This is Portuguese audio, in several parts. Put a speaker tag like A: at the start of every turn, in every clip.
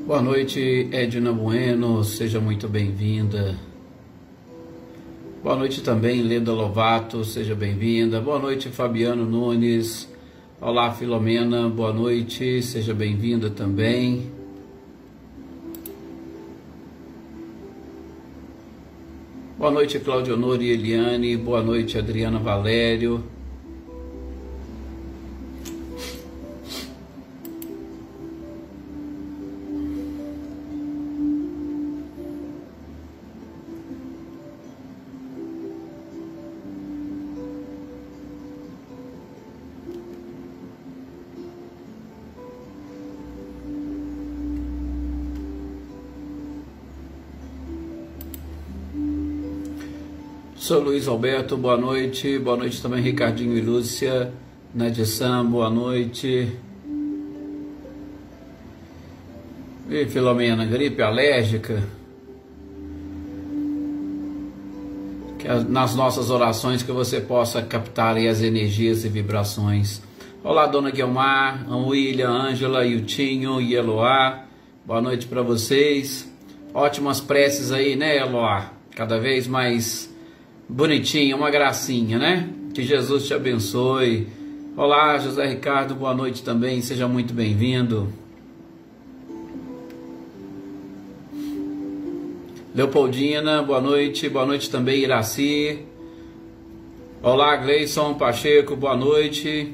A: Boa noite, Edna Bueno, seja muito bem-vinda. Boa noite também, Leda Lovato, seja bem-vinda. Boa noite, Fabiano Nunes. Olá, Filomena, boa noite, seja bem-vinda também. Boa noite, Cláudio Honor e Eliane. Boa noite, Adriana Valério. Sou Luiz Alberto, boa noite também Ricardinho e Lúcia, Nadissan, boa noite. E Filomena, gripe alérgica? Que nas nossas orações que você possa captar aí as energias e vibrações. Olá, Dona Guilmar, William, Ângela, Yutinho e Eloá, boa noite para vocês. Ótimas preces aí, né, Eloá? Cada vez mais bonitinha, uma gracinha, né? Que Jesus te abençoe. Olá, José Ricardo, boa noite também, seja muito bem-vindo. Leopoldina, boa noite também, Iraci. Olá, Gleison Pacheco, boa noite.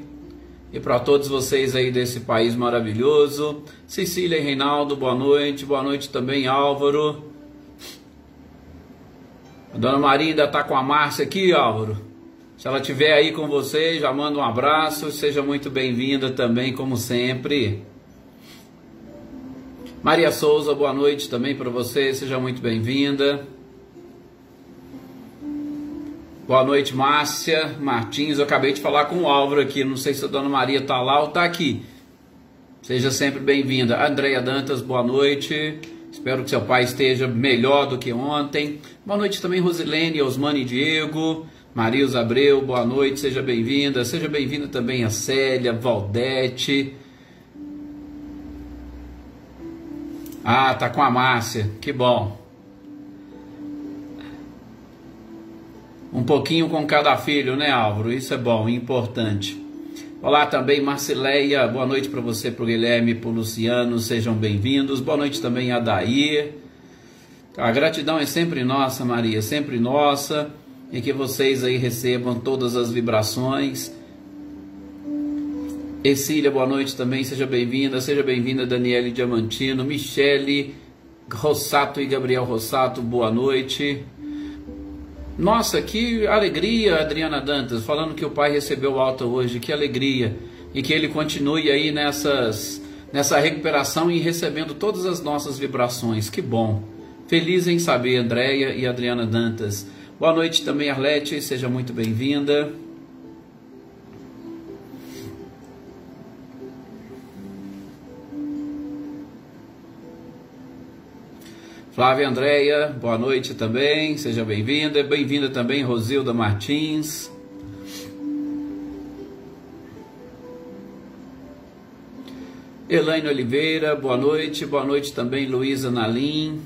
A: E para todos vocês aí desse país maravilhoso. Cecília e Reinaldo, boa noite também, Álvaro. A Dona Maria ainda está com a Márcia aqui, Álvaro. Se ela estiver aí com você, já manda um abraço. Seja muito bem-vinda também, como sempre. Maria Souza, boa noite também para você. Seja muito bem-vinda. Boa noite, Márcia Martins. Eu acabei de falar com o Álvaro aqui. Não sei se a Dona Maria está lá ou está aqui. Seja sempre bem-vinda. Andréia Dantas, boa noite. Espero que seu pai esteja melhor do que ontem. Boa noite também, Rosilene, Osmane Diego, Marilza Abreu, boa noite, seja bem-vinda. Seja bem-vinda também a Célia, Valdete. Ah, tá com a Márcia, que bom. Um pouquinho com cada filho, né, Álvaro? Isso é bom, importante. Olá também, Marcileia, boa noite para você, para o Guilherme, para o Luciano, sejam bem-vindos. Boa noite também a Daí. A gratidão é sempre nossa, Maria, sempre nossa, e que vocês aí recebam todas as vibrações. Exília, boa noite também, seja bem-vinda, Daniele Diamantino, Michele Rossato e Gabriel Rossato, boa noite. Nossa, que alegria, Adriana Dantas, falando que o pai recebeu alta hoje, que alegria, e que ele continue aí nessa recuperação e recebendo todas as nossas vibrações, que bom. Feliz em saber, Andréia e Adriana Dantas. Boa noite também, Arlete, seja muito bem-vinda. Flávia Andréia, boa noite também, seja bem-vinda. Bem-vinda também, Rosilda Martins. Elaine Oliveira, boa noite também, Luísa Nalim.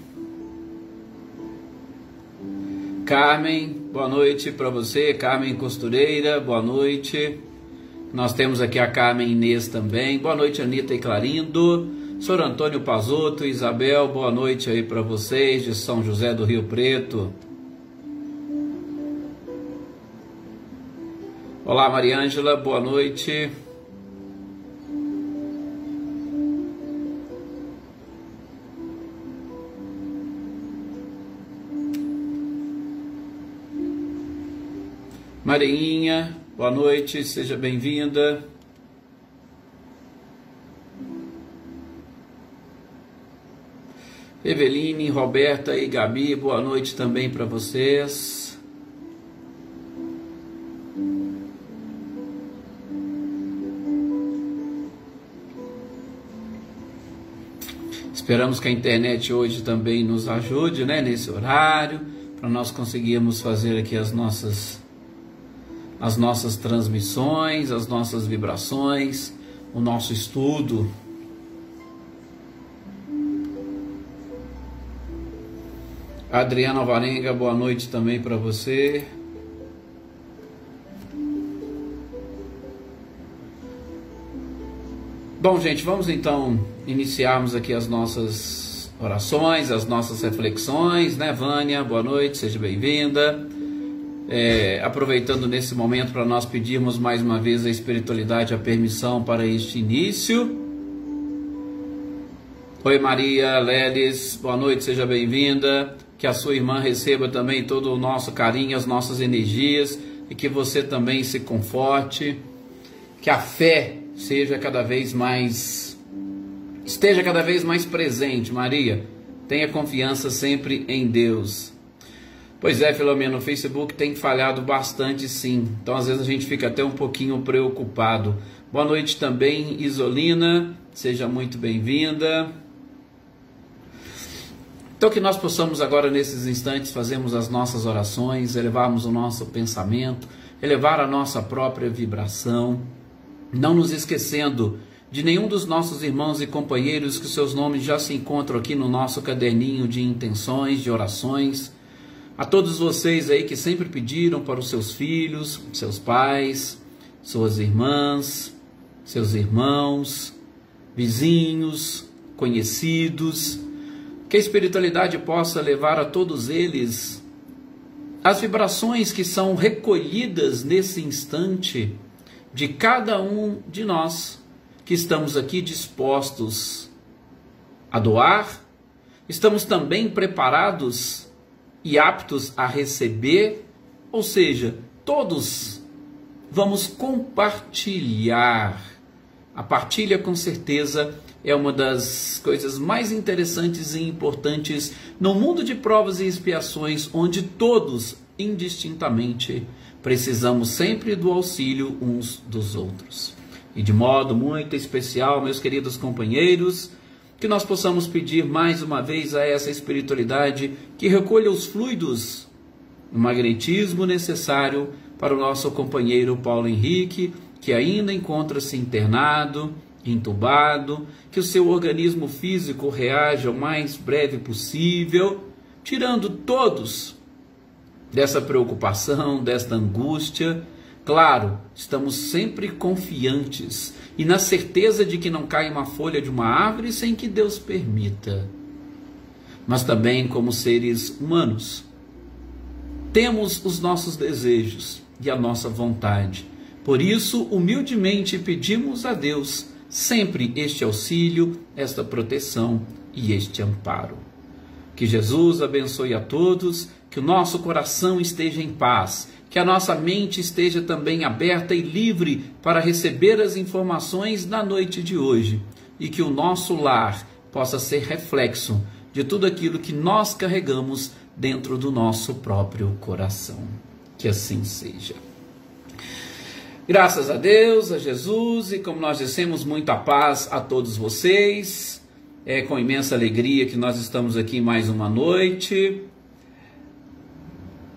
A: Carmen, boa noite para você, Carmen Costureira, boa noite. Nós temos aqui a Carmen Inês também, boa noite, Anitta e Clarindo. Sr. Antônio Pazotto, Isabel, boa noite aí para vocês de São José do Rio Preto. Olá, Mariângela, boa noite. Mariinha, boa noite, seja bem-vinda. Eveline, Roberta e Gabi, boa noite também para vocês. Esperamos que a internet hoje também nos ajude, né, nesse horário, para nós conseguirmos fazer aqui as nossas as nossas transmissões, as nossas vibrações, o nosso estudo. Adriana Alvarenga, boa noite também para você. Bom, gente, vamos então iniciarmos aqui as nossas orações, as nossas reflexões, né, Vânia? Boa noite, seja bem-vinda. Aproveitando nesse momento para nós pedirmos mais uma vez a espiritualidade, a permissão para este início. Oi, Maria Leles, boa noite, seja bem-vinda. Que a sua irmã receba também todo o nosso carinho, as nossas energias, e que você também se conforte, que a fé esteja cada vez mais presente. Maria, tenha confiança sempre em Deus. Pois é, Filomena, o Facebook tem falhado bastante, sim, então às vezes a gente fica até um pouquinho preocupado. Boa noite também, Isolina, seja muito bem-vinda. Então que nós possamos agora nesses instantes fazermos as nossas orações, elevarmos o nosso pensamento, elevar a nossa própria vibração, não nos esquecendo de nenhum dos nossos irmãos e companheiros que seus nomes já se encontram aqui no nosso caderninho de intenções, de orações. A todos vocês aí que sempre pediram para os seus filhos, seus pais, suas irmãs, seus irmãos, vizinhos, conhecidos, que a espiritualidade possa levar a todos eles as vibrações que são recolhidas nesse instante de cada um de nós que estamos aqui dispostos a doar, estamos também preparados e aptos a receber, ou seja, todos vamos compartilhar. A partilha, com certeza, é uma das coisas mais interessantes e importantes no mundo de provas e expiações, onde todos, indistintamente, precisamos sempre do auxílio uns dos outros. E de modo muito especial, meus queridos companheiros, que nós possamos pedir mais uma vez a essa espiritualidade que recolha os fluidos, o magnetismo necessário para o nosso companheiro Paulo Henrique, que ainda encontra-se internado, entubado, que o seu organismo físico reaja o mais breve possível, tirando todos dessa preocupação, desta angústia. Claro, estamos sempre confiantes e na certeza de que não cai uma folha de uma árvore sem que Deus permita. Mas também, como seres humanos, temos os nossos desejos e a nossa vontade. Por isso, humildemente pedimos a Deus sempre este auxílio, esta proteção e este amparo. Que Jesus abençoe a todos, que o nosso coração esteja em paz, que a nossa mente esteja também aberta e livre para receber as informações da noite de hoje, e que o nosso lar possa ser reflexo de tudo aquilo que nós carregamos dentro do nosso próprio coração. Que assim seja. Graças a Deus, a Jesus, e como nós dissemos, muita paz a todos vocês. É com imensa alegria que nós estamos aqui mais uma noite.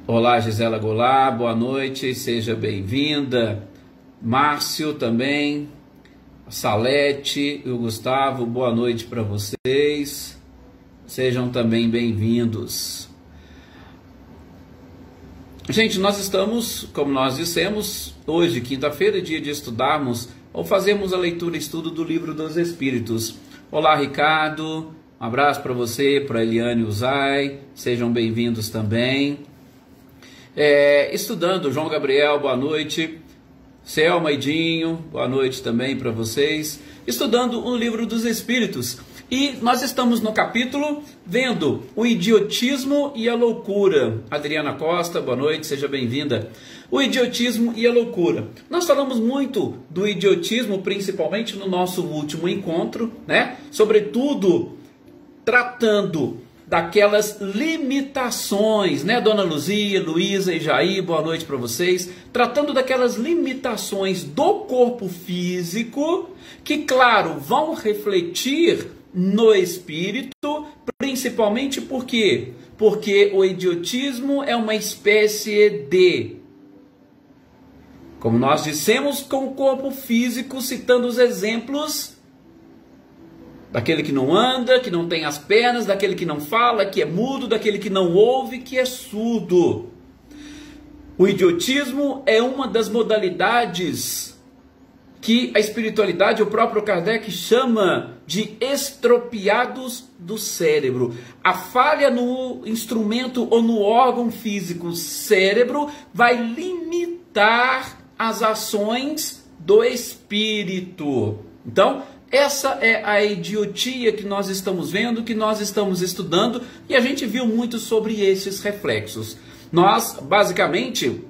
A: Olá, Gisela Goulart, boa noite, seja bem-vinda. Márcio também, a Salete e o Gustavo, boa noite para vocês. Sejam também bem-vindos. Gente, nós estamos, como nós dissemos, hoje, quinta-feira, dia de estudarmos ou fazermos a leitura e estudo do Livro dos Espíritos. Olá, Ricardo, um abraço para você, para Eliane Uzai, sejam bem-vindos também. Estudando, João Gabriel, boa noite. Selma e Dinho, boa noite também para vocês. Estudando o Livro dos Espíritos. E nós estamos no capítulo vendo o idiotismo e a loucura. Adriana Costa, boa noite, seja bem-vinda. O idiotismo e a loucura. Nós falamos muito do idiotismo, principalmente no nosso último encontro, né? Sobretudo tratando daquelas limitações, né, Dona Luzia, Luísa e Jair, boa noite para vocês, tratando daquelas limitações do corpo físico, que, claro, vão refletir no espírito, principalmente por quê? Porque o idiotismo é uma espécie de Como nós dissemos, com o corpo físico, citando os exemplos daquele que não anda, que não tem as pernas, daquele que não fala, que é mudo, daquele que não ouve, que é surdo. O idiotismo é uma das modalidades que a espiritualidade, o próprio Kardec, chama de estropiados do cérebro. A falha no instrumento ou no órgão físico cérebro vai limitar as ações do espírito. Então, essa é a idiotia que nós estamos vendo, que nós estamos estudando, e a gente viu muito sobre esses reflexos. Nós, basicamente,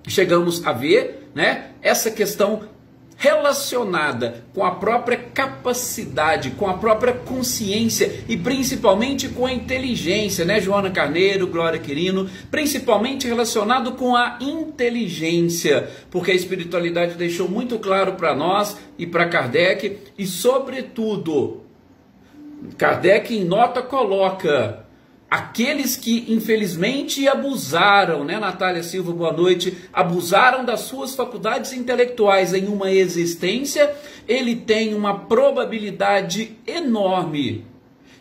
A: chegamos a ver, né, essa questão relacionada com a própria capacidade, com a própria consciência e principalmente com a inteligência, né, Joana Carneiro, Glória Quirino, principalmente relacionado com a inteligência, porque a espiritualidade deixou muito claro para nós e para Kardec, e sobretudo, Kardec em nota coloca: aqueles que infelizmente abusaram, né, Natália Silva, boa noite, abusaram das suas faculdades intelectuais em uma existência, ele tem uma probabilidade enorme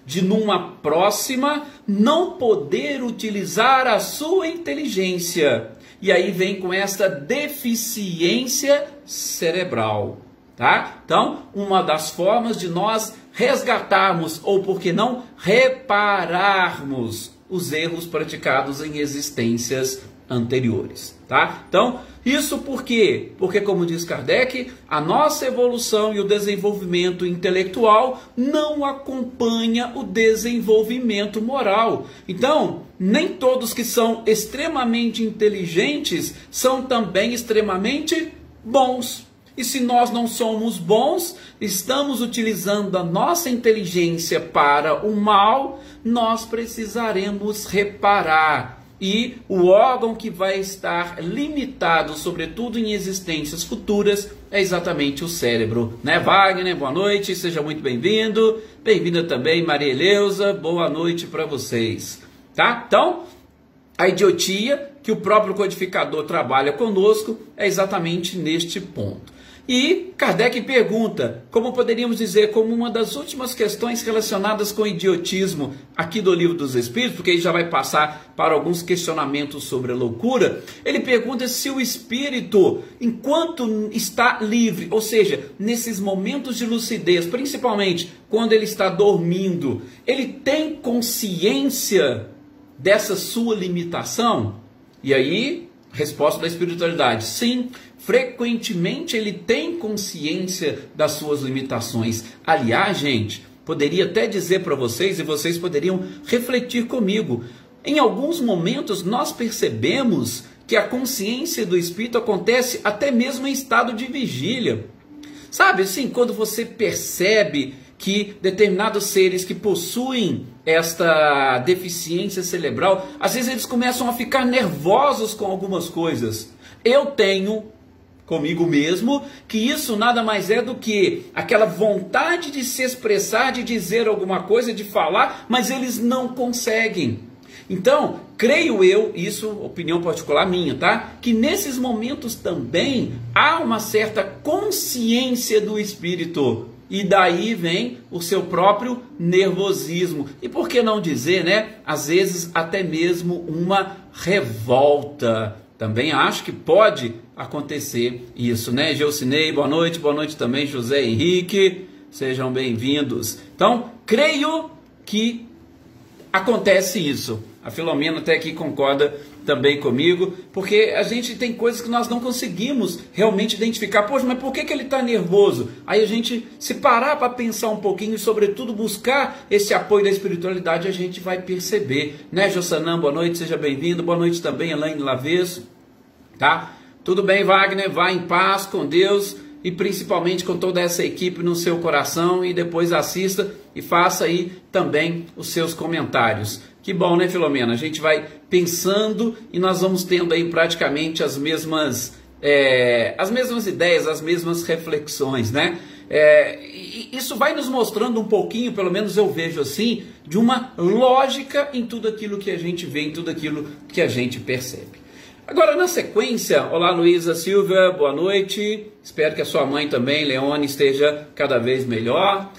A: de numa próxima não poder utilizar a sua inteligência. E aí vem com esta deficiência cerebral, tá? Então, uma das formas de nós resgatarmos, ou por que não, repararmos os erros praticados em existências anteriores, tá? Então, isso por quê? Porque, como diz Kardec, a nossa evolução e o desenvolvimento intelectual não acompanha o desenvolvimento moral. Então, nem todos que são extremamente inteligentes são também extremamente bons. E se nós não somos bons, estamos utilizando a nossa inteligência para o mal, nós precisaremos reparar. E o órgão que vai estar limitado, sobretudo em existências futuras, é exatamente o cérebro. Né, Wagner? Boa noite, seja muito bem-vindo. Bem-vinda também, Maria Eleusa. Boa noite para vocês. Tá? Então, a idiotia que o próprio codificador trabalha conosco é exatamente neste ponto. E Kardec pergunta, como poderíamos dizer, como uma das últimas questões relacionadas com o idiotismo aqui do Livro dos Espíritos, porque ele já vai passar para alguns questionamentos sobre a loucura, ele pergunta se o espírito, enquanto está livre, ou seja, nesses momentos de lucidez, principalmente quando ele está dormindo, ele tem consciência dessa sua limitação? E aí, resposta da espiritualidade, sim. Frequentemente ele tem consciência das suas limitações. Aliás, gente, poderia até dizer para vocês, e vocês poderiam refletir comigo, em alguns momentos nós percebemos que a consciência do espírito acontece até mesmo em estado de vigília. Sabe assim, quando você percebe que determinados seres que possuem esta deficiência cerebral, às vezes eles começam a ficar nervosos com algumas coisas. Eu tenho comigo mesmo que isso nada mais é do que aquela vontade de se expressar, de dizer alguma coisa, de falar, mas eles não conseguem. Então, creio eu, isso opinião particular minha, tá? Que nesses momentos também há uma certa consciência do espírito. E daí vem o seu próprio nervosismo. E por que não dizer, né? Às vezes até mesmo uma revolta. Também acho que pode acontecer isso, né? Geucinei, boa noite também, José Henrique, sejam bem-vindos. Então, creio que acontece isso. A Filomena até aqui concorda também comigo, porque a gente tem coisas que nós não conseguimos realmente identificar. Poxa, mas por que ele está nervoso? Aí a gente, se parar para pensar um pouquinho e, sobretudo, buscar esse apoio da espiritualidade, a gente vai perceber. Né, Jossanã, boa noite, seja bem-vindo. Boa noite também, Elaine Lavesso. Tá? Tudo bem, Wagner? Vá em paz com Deus e principalmente com toda essa equipe no seu coração, e depois assista e faça aí também os seus comentários. Que bom, né, Filomena? A gente vai pensando e nós vamos tendo aí praticamente as mesmas ideias, as mesmas reflexões, né? E isso vai nos mostrando um pouquinho, pelo menos eu vejo assim, de uma lógica em tudo aquilo que a gente vê, em tudo aquilo que a gente percebe. Agora, na sequência, olá Luísa Silva, boa noite. Espero que a sua mãe também, Leone, esteja cada vez melhor.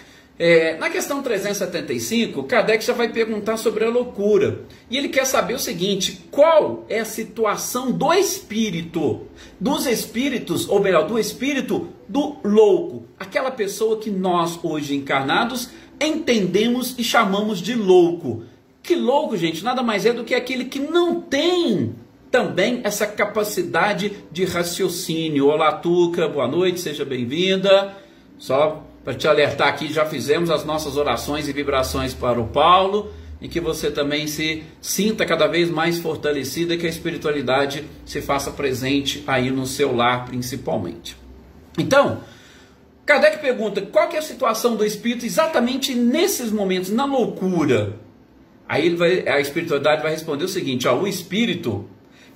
A: Na questão 375, Kardec já vai perguntar sobre a loucura. E ele quer saber o seguinte: qual é a situação do espírito, dos espíritos, ou melhor, do espírito do louco? Aquela pessoa que nós, hoje encarnados, entendemos e chamamos de louco. Que louco, gente, nada mais é do que aquele que não tem também essa capacidade de raciocínio. Olá, Tuca, boa noite, seja bem-vinda. Só para te alertar aqui, já fizemos as nossas orações e vibrações para o Paulo, e que você também se sinta cada vez mais fortalecida, que a espiritualidade se faça presente aí no seu lar, principalmente. Então, Kardec pergunta, qual que é a situação do espírito exatamente nesses momentos, na loucura? Aí a espiritualidade vai responder o seguinte, ó, o espírito,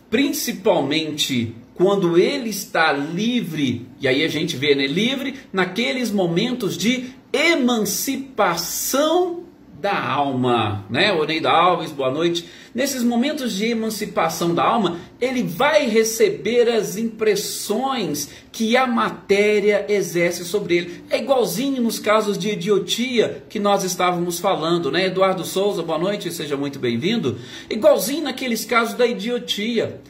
A: principalmente quando ele está livre, e aí a gente vê, né, livre naqueles momentos de emancipação da alma, né? Oneida Alves, boa noite. Nesses momentos de emancipação da alma, ele vai receber as impressões que a matéria exerce sobre ele. É igualzinho nos casos de idiotia que nós estávamos falando, né? Eduardo Souza, boa noite, seja muito bem-vindo. Igualzinho naqueles casos da idiotia.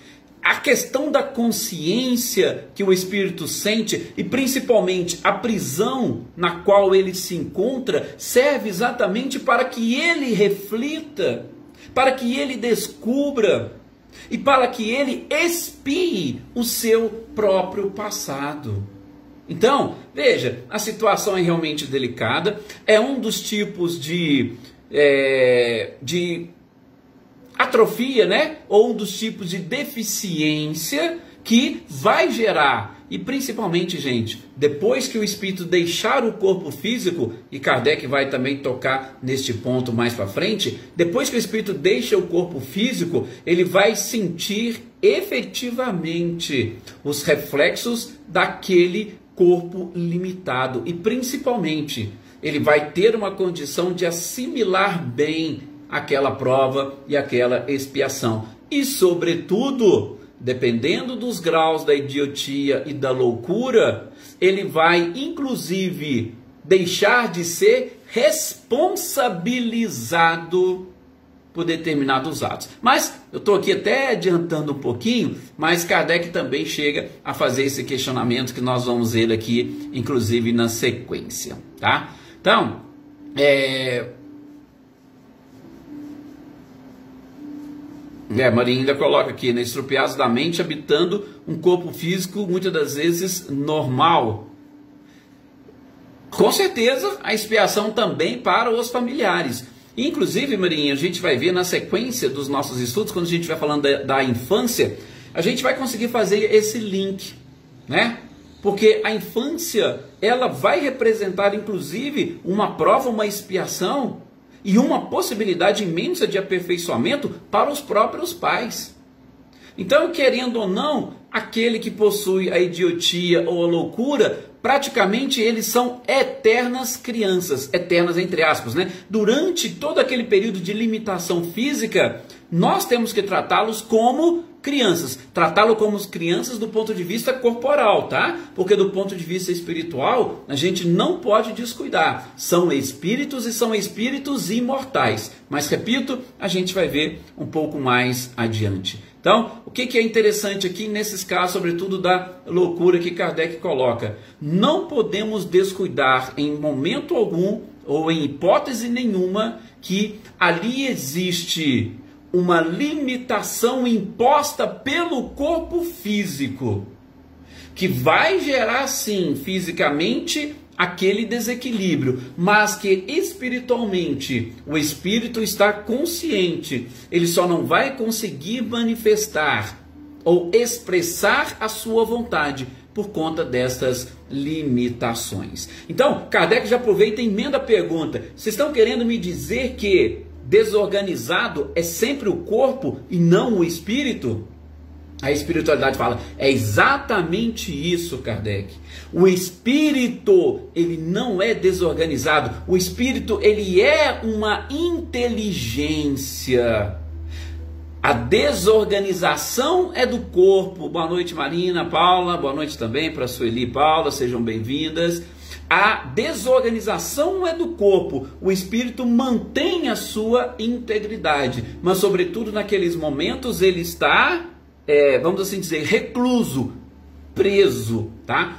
A: A questão da consciência que o espírito sente, e principalmente a prisão na qual ele se encontra, serve exatamente para que ele reflita, para que ele descubra e para que ele expie o seu próprio passado. Então, veja, a situação é realmente delicada, é um dos tipos de atrofia, né? Ou um dos tipos de deficiência que vai gerar, e principalmente, gente, depois que o espírito deixar o corpo físico, e Kardec vai também tocar neste ponto mais para frente, depois que o espírito deixa o corpo físico, ele vai sentir efetivamente os reflexos daquele corpo limitado, e principalmente, ele vai ter uma condição de assimilar bem aquela prova e aquela expiação. E, sobretudo, dependendo dos graus da idiotia e da loucura, ele vai, inclusive, deixar de ser responsabilizado por determinados atos. Mas, eu estou aqui até adiantando um pouquinho, mas Kardec também chega a fazer esse questionamento que nós vamos ver aqui, inclusive, na sequência. Tá? Então, Maria ainda coloca aqui, né, estropiados da mente, habitando um corpo físico, muitas das vezes, normal. Com certeza, a expiação também para os familiares. Inclusive, Marinha, a gente vai ver na sequência dos nossos estudos, quando a gente vai falando da infância, a gente vai conseguir fazer esse link, né? Porque a infância, ela vai representar, inclusive, uma prova, uma expiação, e uma possibilidade imensa de aperfeiçoamento para os próprios pais. Então, querendo ou não, aquele que possui a idiotia ou a loucura, praticamente eles são eternas crianças, eternas entre aspas, né? Durante todo aquele período de limitação física, nós temos que tratá-los como crianças, tratá-lo como crianças do ponto de vista corporal, tá? Porque do ponto de vista espiritual, a gente não pode descuidar. São espíritos e são espíritos imortais. Mas, repito, a gente vai ver um pouco mais adiante. Então, o que é interessante aqui nesses casos, sobretudo da loucura que Kardec coloca? Não podemos descuidar em momento algum, ou em hipótese nenhuma, que ali existe uma limitação imposta pelo corpo físico, que vai gerar, sim, fisicamente, aquele desequilíbrio, mas que espiritualmente o espírito está consciente, ele só não vai conseguir manifestar ou expressar a sua vontade por conta dessas limitações. Então, Kardec já aproveita e emenda a pergunta: vocês estão querendo me dizer que desorganizado é sempre o corpo e não o espírito? A espiritualidade fala, é exatamente isso, Kardec. O espírito, ele não é desorganizado. O espírito, ele é uma inteligência. A desorganização é do corpo. Boa noite, Marina, Paula. Boa noite também para Sueli e Paula. Sejam bem-vindas. A desorganização é do corpo. O espírito mantém a sua integridade. Mas, sobretudo, naqueles momentos, ele está, vamos assim dizer, recluso, preso, tá?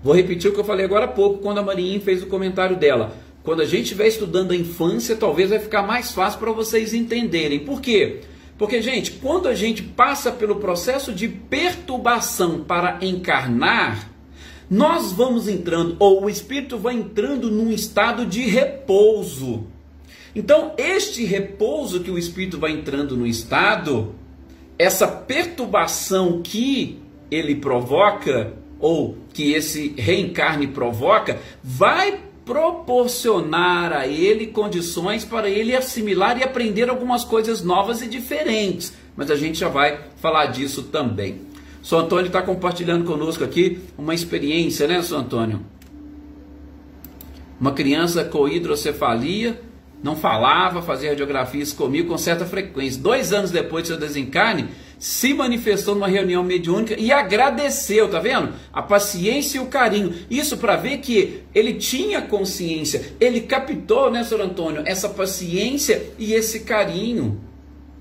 A: Vou repetir o que eu falei agora há pouco, quando a Marinha fez o comentário dela. Quando a gente estiver estudando a infância, talvez vai ficar mais fácil para vocês entenderem. Por quê? Porque, gente, quando a gente passa pelo processo de perturbação para encarnar, nós vamos entrando, ou o espírito vai entrando num estado de repouso. Então, este repouso que o espírito vai entrando no estado, essa perturbação que ele provoca, ou que esse reencarne provoca, vai proporcionar a ele condições para ele assimilar e aprender algumas coisas novas e diferentes. Mas a gente já vai falar disso também. São Antônio está compartilhando conosco aqui uma experiência, né, São Antônio? Uma criança com hidrocefalia, não falava, fazia radiografias comigo com certa frequência. 2 anos depois do seu desencarne, se manifestou numa reunião mediúnica e agradeceu, tá vendo? A paciência e o carinho. Isso para ver que ele tinha consciência, ele captou, né, Sr. Antônio, essa paciência e esse carinho.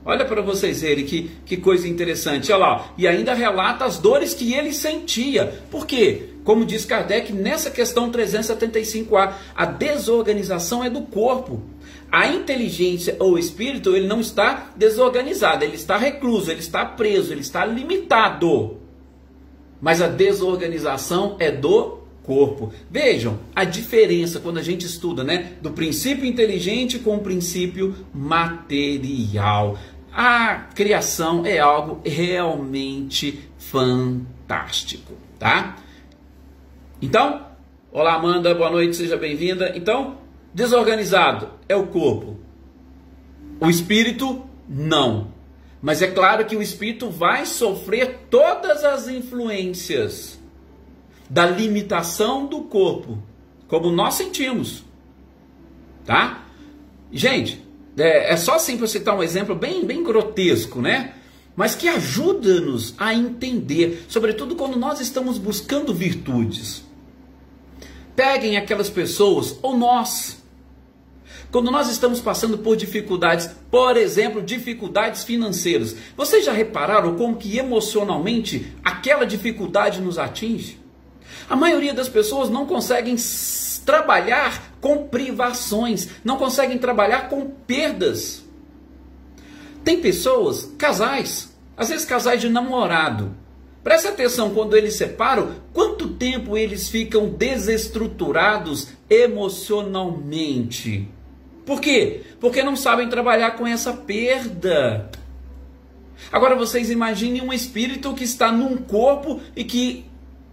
A: Olha para vocês verem que coisa interessante. Olha lá, e ainda relata as dores que ele sentia. Por quê? Como diz Kardec nessa questão 375A, a desorganização é do corpo. A inteligência ou o espírito, ele não está desorganizado, ele está recluso, ele está preso, ele está limitado. Mas a desorganização é do corpo. Vejam a diferença quando a gente estuda, né, do princípio inteligente com o princípio material. A criação é algo realmente fantástico, tá? Então, olá Amanda, boa noite, seja bem-vinda. Então, desorganizado é o corpo. O espírito, não. Mas é claro que o espírito vai sofrer todas as influências da limitação do corpo, como nós sentimos, tá? Gente, é só assim para citar um exemplo bem grotesco, né? Mas que ajuda-nos a entender, sobretudo quando nós estamos buscando virtudes. Peguem aquelas pessoas, ou nós, quando nós estamos passando por dificuldades, por exemplo, dificuldades financeiras. Vocês já repararam como que emocionalmente aquela dificuldade nos atinge? A maioria das pessoas não conseguem trabalhar com privações, não conseguem trabalhar com perdas. Tem pessoas, casais, às vezes casais de namorado. Preste atenção, quando eles separam, quanto tempo eles ficam desestruturados emocionalmente. Por quê? Porque não sabem trabalhar com essa perda. Agora vocês imaginem um espírito que está num corpo e que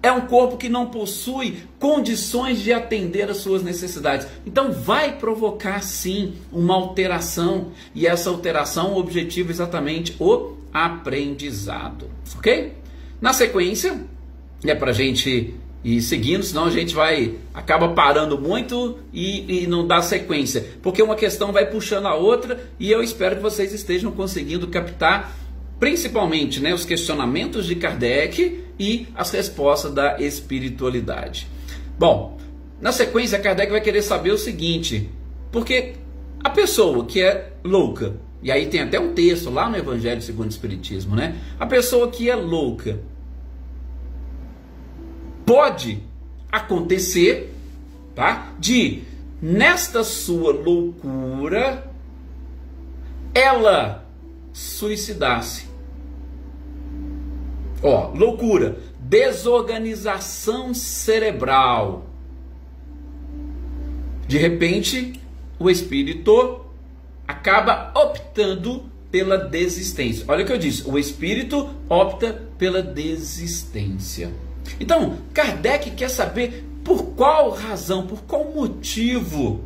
A: é um corpo que não possui condições de atender às suas necessidades. Então vai provocar sim uma alteração. E essa alteração, o objetivo é exatamente o aprendizado. Ok? Na sequência, é para a gente ir seguindo, senão a gente acaba parando muito e não dá sequência. Porque uma questão vai puxando a outra e eu espero que vocês estejam conseguindo captar principalmente, né, os questionamentos de Kardec e as respostas da espiritualidade. Bom, na sequência Kardec vai querer saber o seguinte, porque a pessoa que é louca, e aí tem até um texto lá no Evangelho segundo o Espiritismo, né? A pessoa que é louca, pode acontecer, tá? De, nesta sua loucura, ela suicidar-se. Ó, loucura, desorganização cerebral. De repente, o espírito acaba optando pela desistência. Olha o que eu disse, o espírito opta pela desistência. Então, Kardec quer saber por qual razão, por qual motivo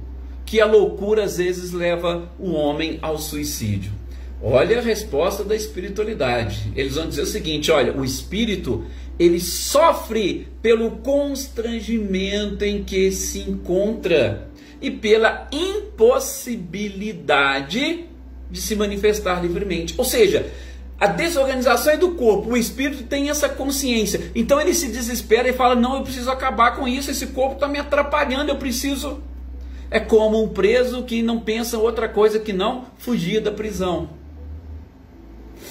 A: que a loucura às vezes leva o homem ao suicídio. Olha a resposta da espiritualidade. Eles vão dizer o seguinte, olha, o espírito, ele sofre pelo constrangimento em que se encontra e pela impossibilidade de se manifestar livremente. Ou seja, a desorganização é do corpo, o espírito tem essa consciência. Então ele se desespera e fala, não, eu preciso acabar com isso, esse corpo está me atrapalhando, eu preciso... É como um preso que não pensa outra coisa que não fugir da prisão.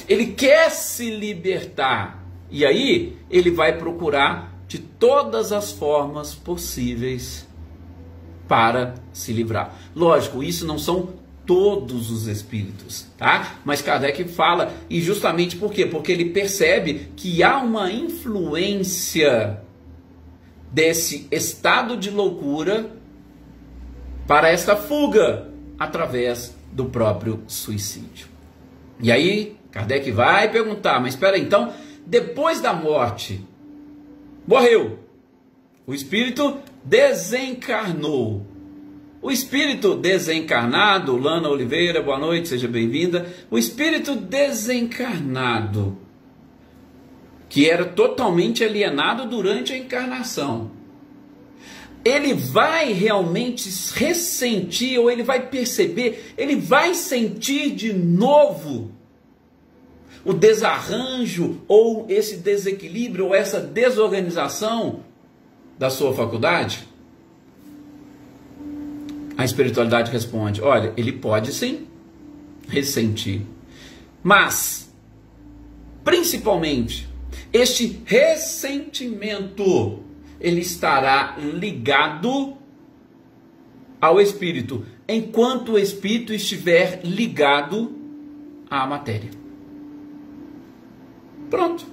A: Ele quer se libertar. E aí ele vai procurar de todas as formas possíveis para se livrar. Lógico, isso não são todos os espíritos, tá? Mas Kardec fala, e justamente por quê? Porque ele percebe que há uma influência desse estado de loucura para esta fuga através do próprio suicídio. E aí Kardec vai perguntar, mas espera aí, então, depois da morte, morreu, o espírito desencarnou. O espírito desencarnado, Lana Oliveira, boa noite, seja bem-vinda. O espírito desencarnado, que era totalmente alienado durante a encarnação, ele vai realmente ressentir, ou ele vai perceber, ele vai sentir de novo o desarranjo, ou esse desequilíbrio, ou essa desorganização da sua faculdade? A espiritualidade responde, olha, ele pode sim ressentir, mas, principalmente, este ressentimento, ele estará ligado ao espírito, enquanto o espírito estiver ligado à matéria. Pronto.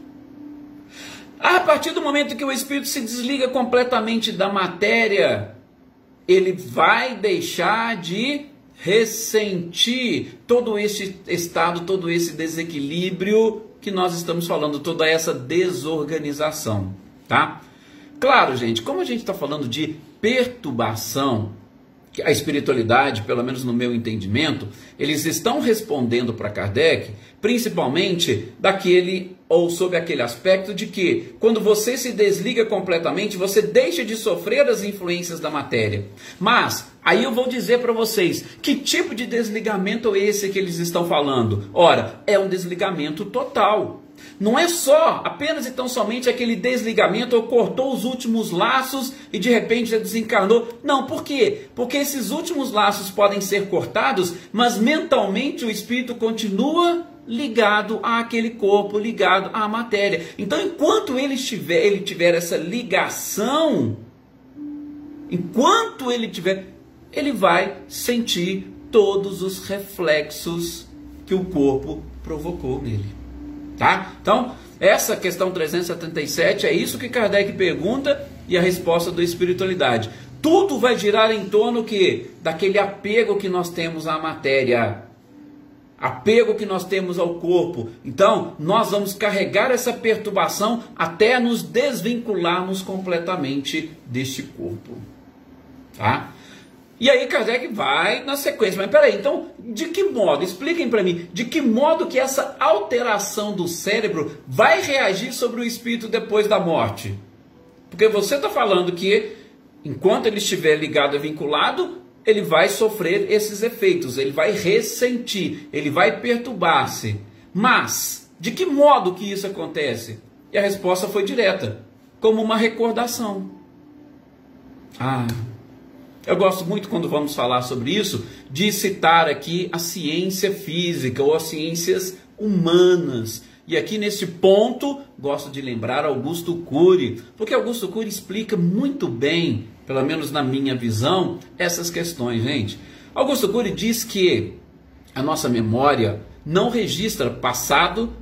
A: A partir do momento que o espírito se desliga completamente da matéria, ele vai deixar de ressentir todo esse estado, todo esse desequilíbrio que nós estamos falando, toda essa desorganização, tá? Claro, gente, como a gente está falando de perturbação, que a espiritualidade, pelo menos no meu entendimento, eles estão respondendo para Kardec, principalmente daquele, ou sob aquele aspecto de que, quando você se desliga completamente, você deixa de sofrer as influências da matéria. Mas, aí eu vou dizer para vocês, que tipo de desligamento é esse que eles estão falando? Ora, é um desligamento total. Não é só, apenas e tão somente aquele desligamento, ou cortou os últimos laços e de repente já desencarnou. Não, por quê? Porque esses últimos laços podem ser cortados, mas mentalmente o espírito continua ligado àquele corpo, ligado à matéria. Então, enquanto ele tiver essa ligação, ele vai sentir todos os reflexos que o corpo provocou nele. Tá? Então, essa questão 377 é isso que Kardec pergunta e a resposta da espiritualidade. Tudo vai girar em torno daquele apego que nós temos à matéria, apego que nós temos ao corpo. Então, nós vamos carregar essa perturbação até nos desvincularmos completamente deste corpo. Tá? E aí Kardec vai na sequência, mas peraí, então, de que modo? Expliquem para mim, de que modo que essa alteração do cérebro vai reagir sobre o espírito depois da morte? Porque você está falando que, enquanto ele estiver ligado e vinculado, ele vai sofrer esses efeitos, ele vai ressentir, ele vai perturbar-se. Mas, de que modo que isso acontece? E a resposta foi direta, como uma recordação. Eu gosto muito, quando vamos falar sobre isso, de citar aqui a ciência física ou as ciências humanas. E aqui nesse ponto, gosto de lembrar Augusto Cury, porque Augusto Cury explica muito bem, pelo menos na minha visão, essas questões, gente. Augusto Cury diz que a nossa memória não registra passado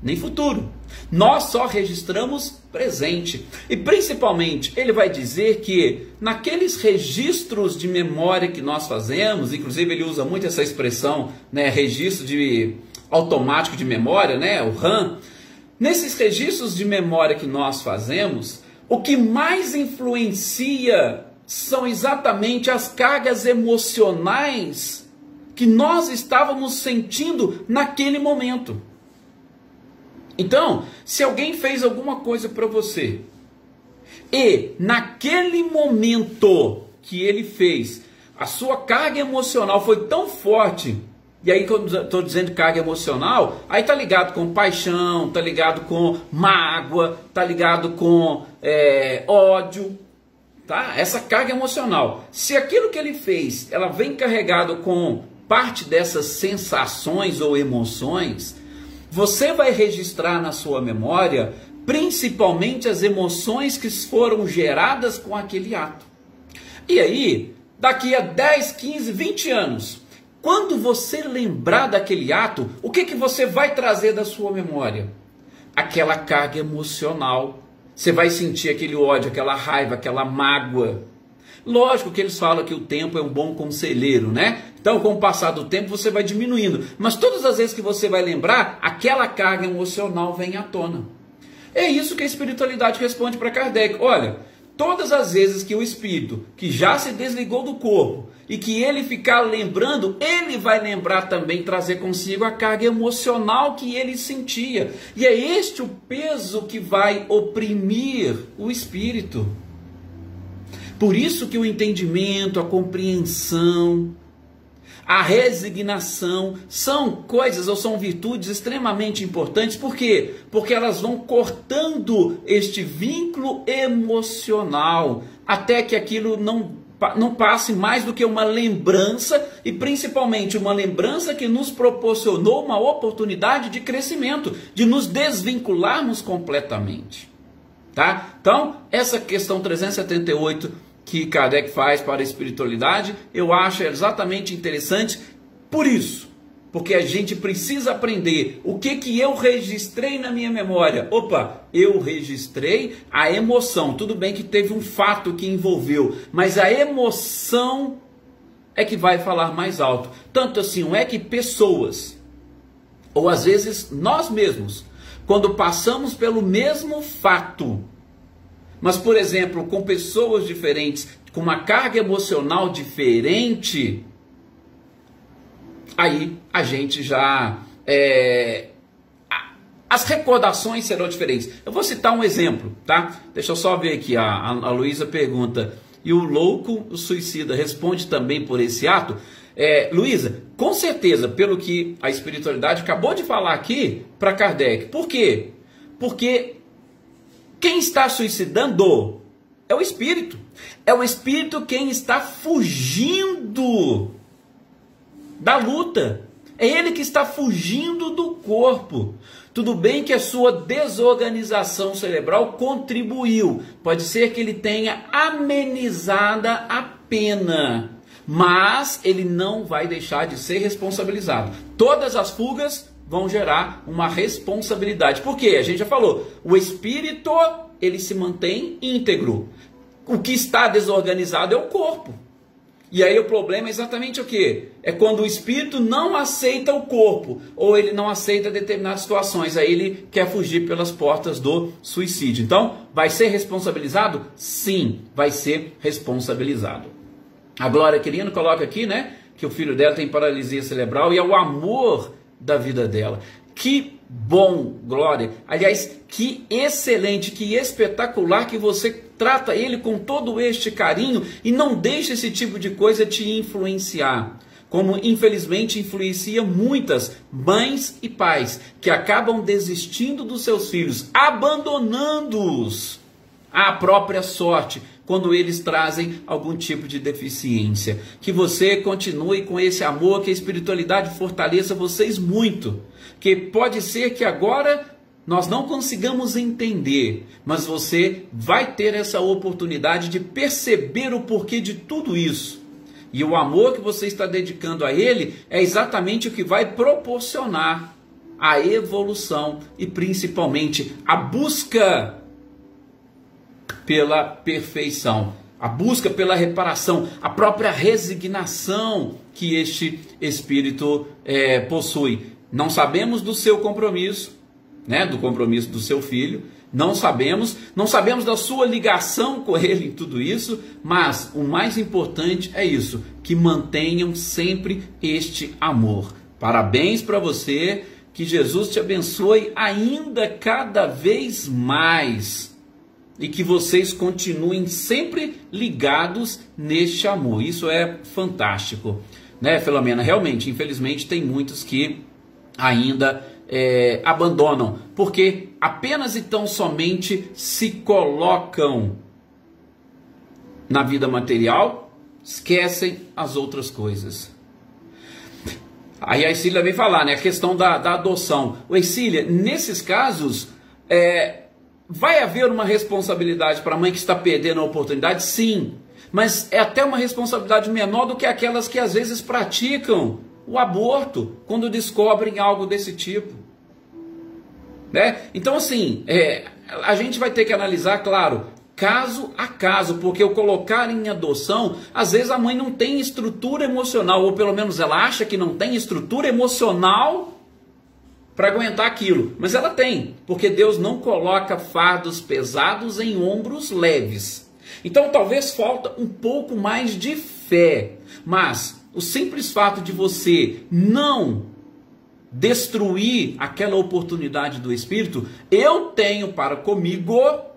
A: nem futuro. Nós só registramos presente. E principalmente, ele vai dizer que naqueles registros de memória que nós fazemos, inclusive ele usa muito essa expressão, né, registro automático de memória, né, o RAM. Nesses registros de memória que nós fazemos, o que mais influencia são exatamente as cargas emocionais que nós estávamos sentindo naquele momento. Então, se alguém fez alguma coisa para você e naquele momento que ele fez, a sua carga emocional foi tão forte E aí, quando eu estou dizendo carga emocional, aí está ligado com paixão, está ligado com mágoa, está ligado com ódio, tá? Essa carga emocional. Se aquilo que ele fez, ela vem carregado com parte dessas sensações ou emoções, você vai registrar na sua memória, principalmente as emoções que foram geradas com aquele ato. E aí, daqui a 10, 15, 20 anos, quando você lembrar daquele ato, o que você vai trazer da sua memória? Aquela carga emocional. Você vai sentir aquele ódio, aquela raiva, aquela mágoa. Lógico que eles falam que o tempo é um bom conselheiro, né? Então, com o passar do tempo, você vai diminuindo. Mas todas as vezes que você vai lembrar, aquela carga emocional vem à tona. É isso que a espiritualidade responde para Kardec. Olha, todas as vezes que o espírito, que já se desligou do corpo, e que ele ficar lembrando, ele vai lembrar também, trazer consigo a carga emocional que ele sentia. E é este o peso que vai oprimir o espírito. Por isso que o entendimento, a compreensão, a resignação são coisas ou são virtudes extremamente importantes. Por quê? Porque elas vão cortando este vínculo emocional até que aquilo não passe mais do que uma lembrança, e principalmente uma lembrança que nos proporcionou uma oportunidade de crescimento, de nos desvincularmos completamente. Tá? Então, essa questão 378 que Kardec faz para a espiritualidade, eu acho exatamente interessante por isso. Porque a gente precisa aprender o que eu registrei na minha memória. Opa, eu registrei a emoção. Tudo bem que teve um fato que envolveu, mas a emoção é que vai falar mais alto. Tanto assim, não é que pessoas, ou às vezes nós mesmos, quando passamos pelo mesmo fato, mas, por exemplo, com pessoas diferentes, com uma carga emocional diferente, aí a gente já... as recordações serão diferentes. Eu vou citar um exemplo, tá? Deixa eu só ver aqui, a Luísa pergunta, e o louco, o suicida, responde também por esse ato? Luísa, com certeza, pelo que a espiritualidade acabou de falar aqui para Kardec. Por quê? Porque quem está suicidando é o espírito. É o espírito quem está fugindo da luta. É ele que está fugindo do corpo. Tudo bem que a sua desorganização cerebral contribuiu. Pode ser que ele tenha amenizada a pena, mas ele não vai deixar de ser responsabilizado. Todas as fugas vão gerar uma responsabilidade. Por quê? A gente já falou, o espírito, ele se mantém íntegro. O que está desorganizado é o corpo. E aí o problema é exatamente o quê? É quando o espírito não aceita o corpo, ou ele não aceita determinadas situações, aí ele quer fugir pelas portas do suicídio. Então, vai ser responsabilizado? Sim, vai ser responsabilizado. A Glória Quirino coloca aqui, né, que o filho dela tem paralisia cerebral e é o amor da vida dela. Que bom, Glória. Aliás, que excelente, que espetacular que você trata ele com todo este carinho e não deixa esse tipo de coisa te influenciar. Como infelizmente influencia muitas mães e pais que acabam desistindo dos seus filhos, abandonando-os à própria sorte, quando eles trazem algum tipo de deficiência. Que você continue com esse amor, que a espiritualidade fortaleça vocês muito. Que pode ser que agora nós não consigamos entender, mas você vai ter essa oportunidade de perceber o porquê de tudo isso. E o amor que você está dedicando a ele é exatamente o que vai proporcionar a evolução e principalmente a busca pela perfeição, a busca pela reparação, a própria resignação que este espírito possui. Não sabemos do seu compromisso, né, do compromisso do seu filho, não sabemos da sua ligação com ele em tudo isso, mas o mais importante é isso, que mantenham sempre este amor. Parabéns para você, que Jesus te abençoe ainda cada vez mais. E que vocês continuem sempre ligados neste amor. Isso é fantástico. né, Filomena? Realmente, infelizmente, tem muitos que ainda abandonam, porque apenas e tão somente se colocam na vida material, esquecem as outras coisas. Aí a Ercília vem falar, né, a questão da adoção. O Ercília, nesses casos, vai haver uma responsabilidade para a mãe que está perdendo a oportunidade? Sim, mas é até uma responsabilidade menor do que aquelas que às vezes praticam o aborto quando descobrem algo desse tipo, né? Então assim, a gente vai ter que analisar, claro, caso a caso, porque o colocar em adoção, às vezes a mãe não tem estrutura emocional, ou pelo menos ela acha que não tem estrutura emocional para aguentar aquilo, mas ela tem, porque Deus não coloca fardos pesados em ombros leves. Então talvez falta um pouco mais de fé, mas o simples fato de você não destruir aquela oportunidade do Espírito, eu tenho para comigo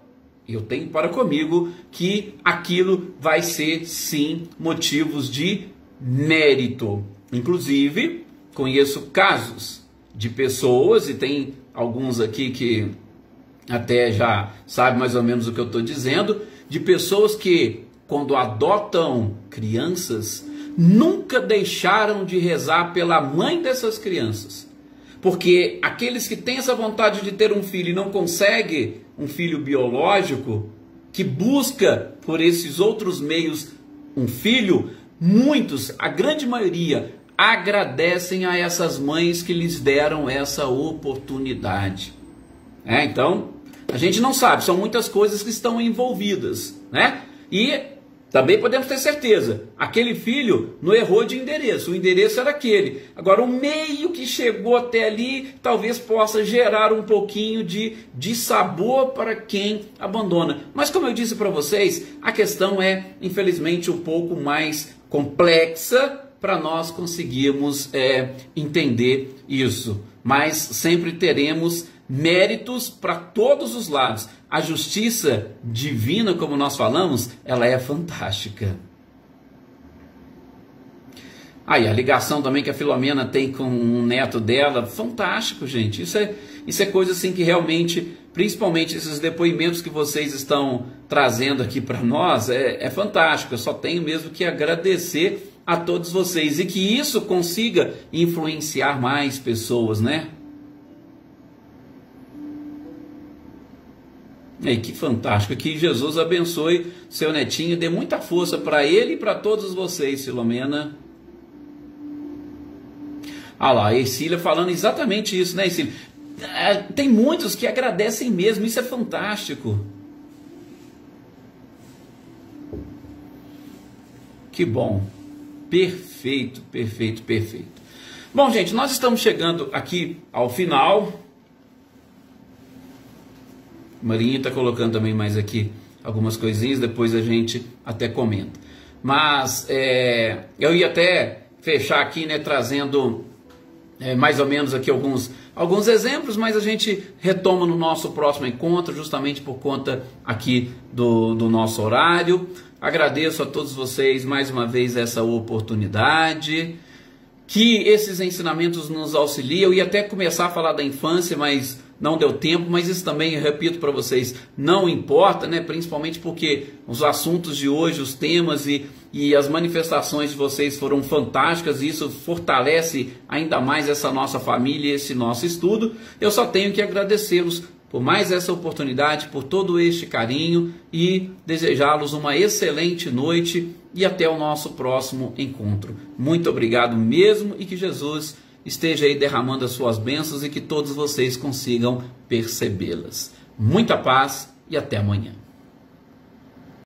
A: que aquilo vai ser sim motivos de mérito. Inclusive, conheço casos de pessoas, e tem alguns aqui que até já sabem mais ou menos o que eu estou dizendo, de pessoas que, quando adotam crianças, nunca deixaram de rezar pela mãe dessas crianças. Porque aqueles que têm essa vontade de ter um filho e não conseguem um filho biológico, que busca por esses outros meios um filho, muitos, a grande maioria, agradecem a essas mães que lhes deram essa oportunidade. Então, a gente não sabe, são muitas coisas que estão envolvidas, né? E também podemos ter certeza, aquele filho não errou de endereço, o endereço era aquele. Agora, o meio que chegou até ali talvez possa gerar um pouquinho de sabor para quem abandona. Mas como eu disse para vocês, a questão é, infelizmente, um pouco mais complexa para nós conseguirmos entender isso. Mas sempre teremos méritos para todos os lados. A justiça divina, como nós falamos, ela é fantástica. Aí a ligação também que a Filomena tem com um neto dela, fantástico, gente. Isso é coisa assim que realmente, principalmente esses depoimentos que vocês estão trazendo aqui para nós, é fantástico. Eu só tenho mesmo que agradecer a todos vocês e que isso consiga influenciar mais pessoas, né? E que fantástico, que Jesus abençoe seu netinho, dê muita força para ele e para todos vocês, Filomena. Ah lá, a Ercília falando exatamente isso, né, Ercília? Tem muitos que agradecem mesmo, isso é fantástico. Que bom, perfeito, perfeito, perfeito. Bom, gente, nós estamos chegando aqui ao final. Marinha está colocando também mais aqui algumas coisinhas, depois a gente até comenta. Mas eu ia até fechar aqui, né, trazendo mais ou menos aqui alguns exemplos, mas a gente retoma no nosso próximo encontro, justamente por conta aqui do nosso horário. Agradeço a todos vocês mais uma vez essa oportunidade, que esses ensinamentos nos auxiliam. Eu ia até começar a falar da infância, mas não deu tempo, mas isso também, eu repito para vocês, não importa, né? Principalmente porque os assuntos de hoje, os temas e as manifestações de vocês foram fantásticas, e isso fortalece ainda mais essa nossa família, esse nosso estudo. Eu só tenho que agradecê-los por mais essa oportunidade, por todo este carinho, e desejá-los uma excelente noite e até o nosso próximo encontro. Muito obrigado mesmo, e que Jesus esteja aí derramando as suas bênçãos e que todos vocês consigam percebê-las. Muita paz e até amanhã.